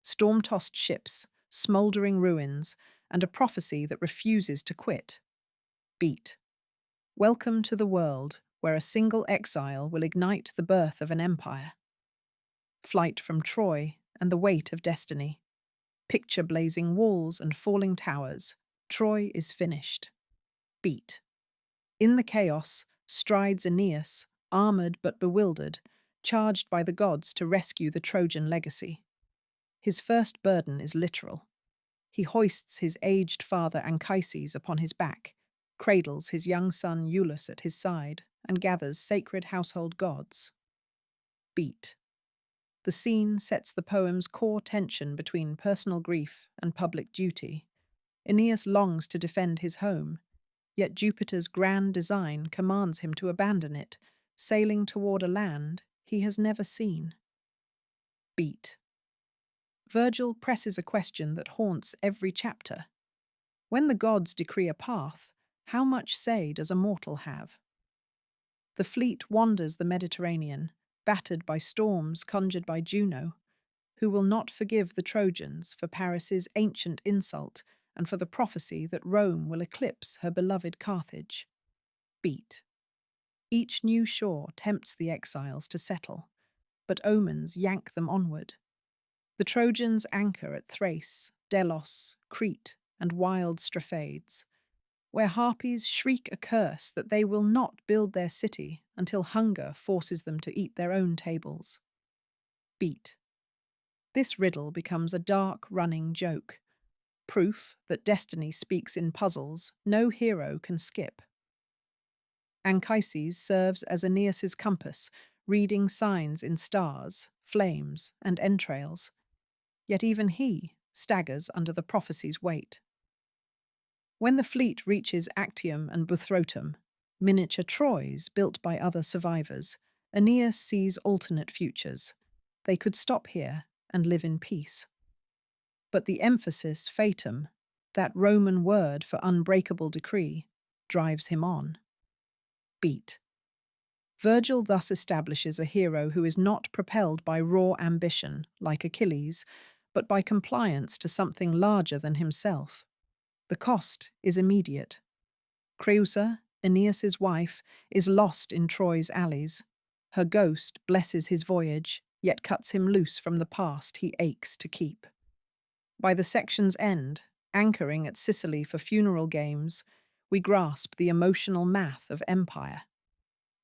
storm-tossed ships, smouldering ruins, and a prophecy that refuses to quit. Beat. Welcome to the world where a single exile will ignite the birth of an empire. Flight from Troy and the weight of destiny. Picture blazing walls and falling towers. Troy is finished. Beat. In the chaos strides Aeneas, armored but bewildered, charged by the gods to rescue the Trojan legacy. His first burden is literal. He hoists his aged father Anchises upon his back, cradles his young son Iulus at his side, and gathers sacred household gods. Beat. The scene sets the poem's core tension between personal grief and public duty. Aeneas longs to defend his home, yet Jupiter's grand design commands him to abandon it, sailing toward a land he has never seen. Beat. Virgil presses a question that haunts every chapter. When the gods decree a path, how much say does a mortal have? The fleet wanders the Mediterranean, battered by storms conjured by Juno, who will not forgive the Trojans for Paris's ancient insult and for the prophecy that Rome will eclipse her beloved Carthage. Beat. Each new shore tempts the exiles to settle, but omens yank them onward. The Trojans anchor at Thrace, Delos, Crete, and wild Straphades, where harpies shriek a curse that they will not build their city until hunger forces them to eat their own tables. Beat. This riddle becomes a dark, running joke, proof that destiny speaks in puzzles no hero can skip. Anchises serves as Aeneas's compass, reading signs in stars, flames, and entrails. Yet even he staggers under the prophecy's weight. When the fleet reaches Actium and Buthrotum, miniature Troys built by other survivors, Aeneas sees alternate futures. They could stop here and live in peace. But the emphasis fatum, that Roman word for unbreakable decree, drives him on. Beat. Virgil thus establishes a hero who is not propelled by raw ambition, like Achilles, but by compliance to something larger than himself. The cost is immediate. Creusa, Aeneas's wife, is lost in Troy's alleys. Her ghost blesses his voyage, yet cuts him loose from the past he aches to keep. By the section's end, anchoring at Sicily for funeral games, we grasp the emotional math of empire.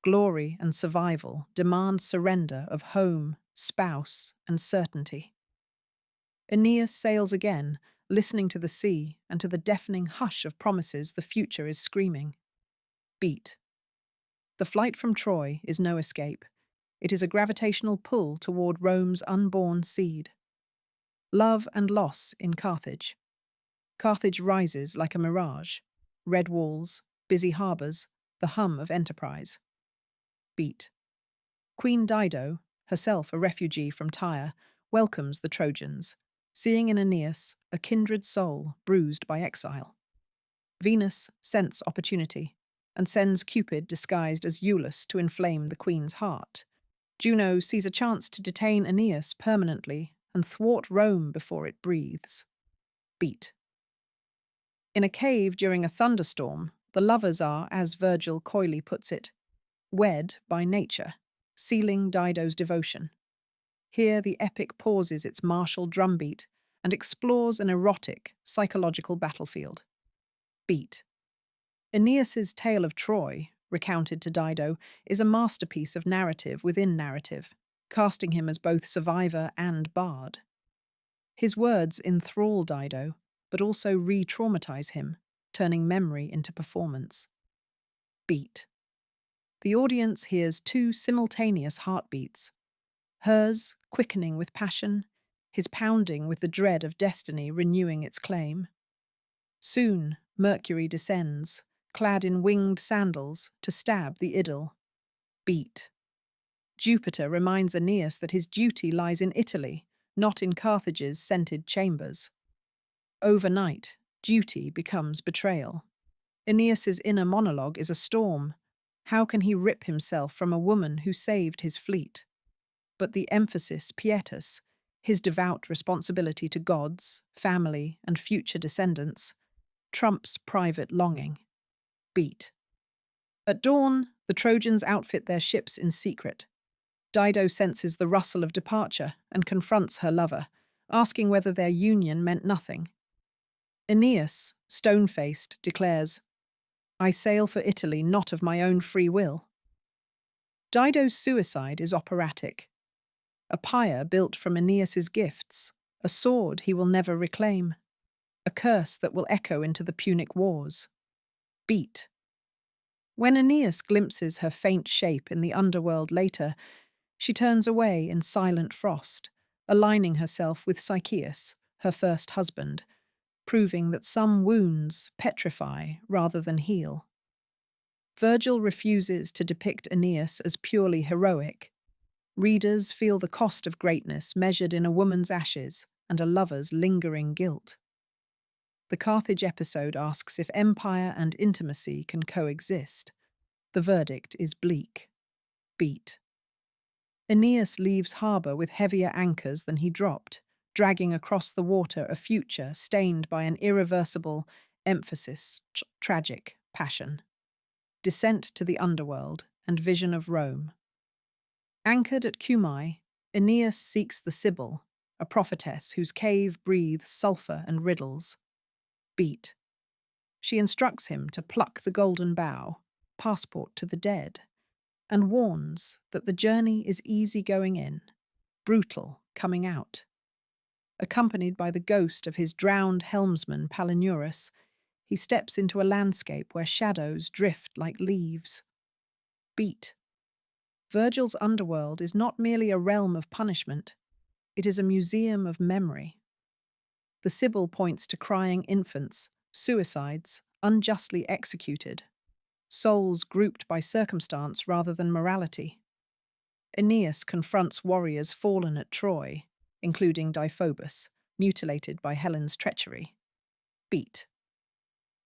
Glory and survival demand surrender of home, spouse, and certainty. Aeneas sails again, listening to the sea and to the deafening hush of promises the future is screaming. Beat. The flight from Troy is no escape. It is a gravitational pull toward Rome's unborn seed. Love and loss in Carthage. Carthage rises like a mirage. Red walls, busy harbours, the hum of enterprise. Beat. Queen Dido, herself a refugee from Tyre, welcomes the Trojans, seeing in Aeneas a kindred soul bruised by exile. Venus scents opportunity and sends Cupid disguised as Iulus to inflame the queen's heart. Juno sees a chance to detain Aeneas permanently and thwart Rome before it breathes. Beat. In a cave during a thunderstorm, the lovers are, as Virgil coyly puts it, wed by nature, sealing Dido's devotion. Here the epic pauses its martial drumbeat and explores an erotic, psychological battlefield. Beat. Aeneas's tale of Troy, recounted to Dido, is a masterpiece of narrative within narrative, casting him as both survivor and bard. His words enthrall Dido, but also re-traumatize him, turning memory into performance. Beat. The audience hears two simultaneous heartbeats, hers quickening with passion, his pounding with the dread of destiny renewing its claim. Soon Mercury descends, clad in winged sandals, to stab the idyll. Beat. Jupiter reminds Aeneas that his duty lies in Italy, not in Carthage's scented chambers. Overnight, duty becomes betrayal. Aeneas's inner monologue is a storm. How can he rip himself from a woman who saved his fleet? But the emphasis pietas, His devout responsibility to gods, family, and future descendants trumps private longing. Beat. At dawn, the Trojans outfit their ships in secret. Dido senses the rustle of departure and confronts her lover, asking whether their union meant nothing. Aeneas, stone-faced, declares, "I sail for Italy not of my own free will." Dido's suicide is operatic. A pyre built from Aeneas's gifts, a sword he will never reclaim, a curse that will echo into the Punic Wars. Beat. When Aeneas glimpses her faint shape in the underworld later, she turns away in silent frost, aligning herself with Sychaeus, her first husband, proving that some wounds petrify rather than heal. Virgil refuses to depict Aeneas as purely heroic. Readers feel the cost of greatness measured in a woman's ashes and a lover's lingering guilt. The Carthage episode asks if empire and intimacy can coexist. The verdict is bleak. Beat. Aeneas leaves harbour with heavier anchors than he dropped, dragging across the water a future stained by an irreversible tragic passion. Descent to the underworld and vision of Rome. Anchored at Cumae, Aeneas seeks the Sibyl, a prophetess whose cave breathes sulphur and riddles. Beat. She instructs him to pluck the golden bough, passport to the dead, and warns that the journey is easy going in, brutal coming out. Accompanied by the ghost of his drowned helmsman Palinurus, he steps into a landscape where shadows drift like leaves. Beat. Virgil's underworld is not merely a realm of punishment, it is a museum of memory. The Sibyl points to crying infants, suicides, unjustly executed, souls grouped by circumstance rather than morality. Aeneas confronts warriors fallen at Troy, including Deiphobus, mutilated by Helen's treachery. Beat.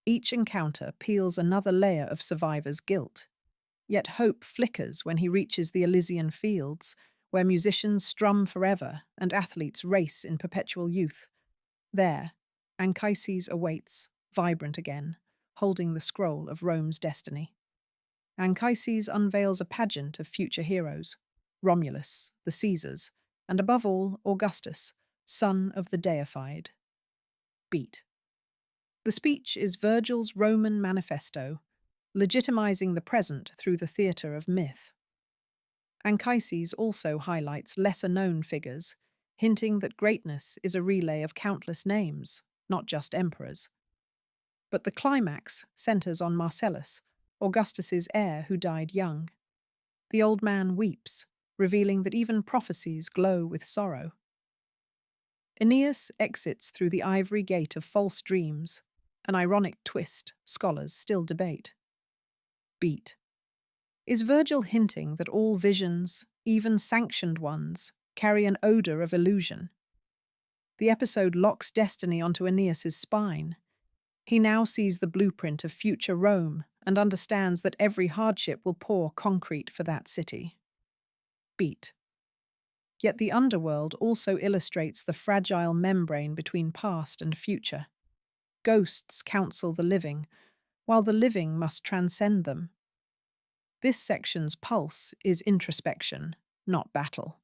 Each encounter peels another layer of survivors' guilt, yet hope flickers when he reaches the Elysian fields, where musicians strum forever and athletes race in perpetual youth. There, Anchises awaits, vibrant again, holding the scroll of Rome's destiny. Anchises unveils a pageant of future heroes, Romulus, the Caesars, and above all, Augustus, son of the deified. Beat. The speech is Virgil's Roman manifesto, legitimizing the present through the theatre of myth. Anchises also highlights lesser-known figures, hinting that greatness is a relay of countless names, not just emperors. But the climax centers on Marcellus, Augustus's heir who died young. The old man weeps, revealing that even prophecies glow with sorrow. Aeneas exits through the ivory gate of false dreams, an ironic twist scholars still debate. Beat. Is Virgil hinting that all visions, even sanctioned ones, carry an odour of illusion? The episode locks destiny onto Aeneas's spine. He now sees the blueprint of future Rome and understands that every hardship will pour concrete for that city. Beat. Yet the underworld also illustrates the fragile membrane between past and future. Ghosts counsel the living, while the living must transcend them. This section's pulse is introspection, not battle.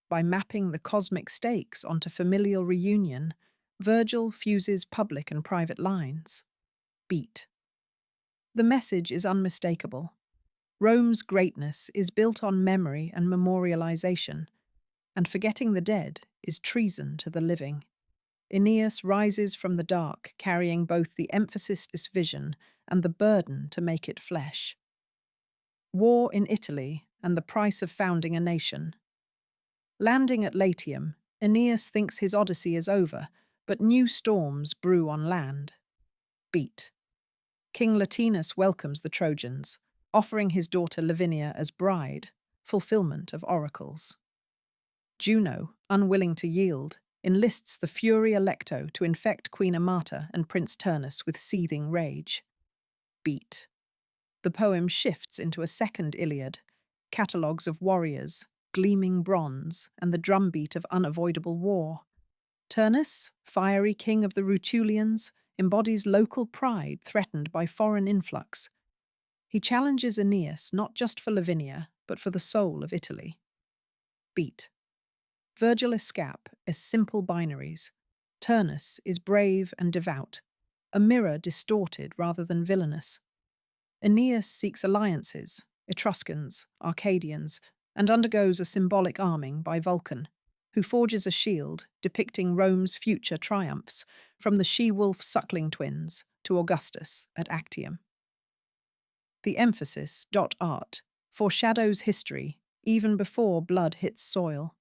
By mapping the cosmic stakes onto familial reunion, Virgil fuses public and private lines. Beat. The message is unmistakable. Rome's greatness is built on memory and memorialization, and forgetting the dead is treason to the living. Aeneas rises from the dark, carrying both the emphasis vision and the burden to make it flesh. War in Italy and the price of founding a nation. Landing at Latium, Aeneas thinks his odyssey is over, but new storms brew on land. Beat. King Latinus welcomes the Trojans, offering his daughter Lavinia as bride, fulfillment of oracles. Juno, unwilling to yield, enlists the Fury Electo to infect Queen Amata and Prince Turnus with seething rage. Beat. The poem shifts into a second Iliad, catalogues of warriors, gleaming bronze, and the drumbeat of unavoidable war. Turnus, fiery king of the Rutulians, embodies local pride threatened by foreign influx. He challenges Aeneas not just for Lavinia, but for the soul of Italy. Beat. Virgil escape as simple binaries. Turnus is brave and devout, a mirror distorted rather than villainous. Aeneas seeks alliances, Etruscans, Arcadians, and undergoes a symbolic arming by Vulcan, who forges a shield depicting Rome's future triumphs, from the she-wolf suckling twins to Augustus at Actium. The emphasis, art, foreshadows history even before blood hits soil.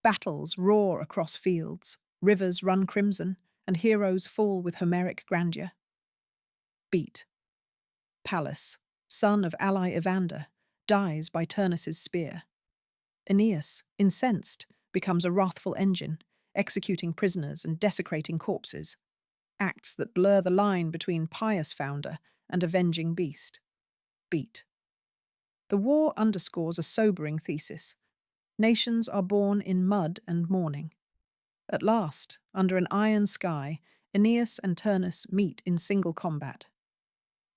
Battles roar across fields, rivers run crimson, and heroes fall with Homeric grandeur. Beat. Pallas, son of ally Evander, dies by Turnus's spear. Aeneas, incensed, becomes a wrathful engine, executing prisoners and desecrating corpses, acts that blur the line between pious founder and avenging beast. Beat. The war underscores a sobering thesis. Nations are born in mud and mourning. At last, under an iron sky, Aeneas and Turnus meet in single combat.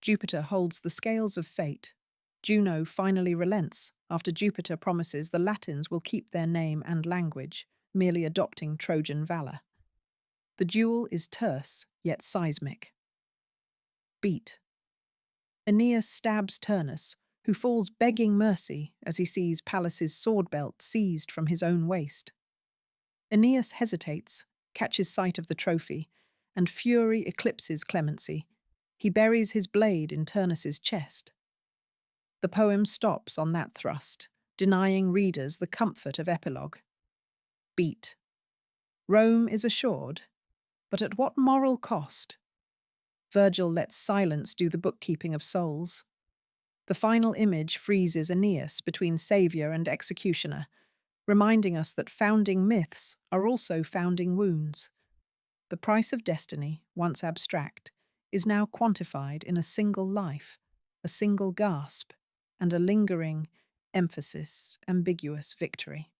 Jupiter holds the scales of fate. Juno finally relents after Jupiter promises the Latins will keep their name and language, merely adopting Trojan valor. The duel is terse, yet seismic. Beat. Aeneas stabs Turnus, who falls begging mercy as he sees Pallas's sword belt seized from his own waist. Aeneas hesitates, catches sight of the trophy, and fury eclipses clemency. He buries his blade in Turnus's chest. The poem stops on that thrust, denying readers the comfort of epilogue. Beat. Rome is assured, but at what moral cost? Virgil lets silence do the bookkeeping of souls. The final image freezes Aeneas between savior and executioner, reminding us that founding myths are also founding wounds. The price of destiny, once abstract, is now quantified in a single life, a single gasp, and a lingering, ambiguous victory.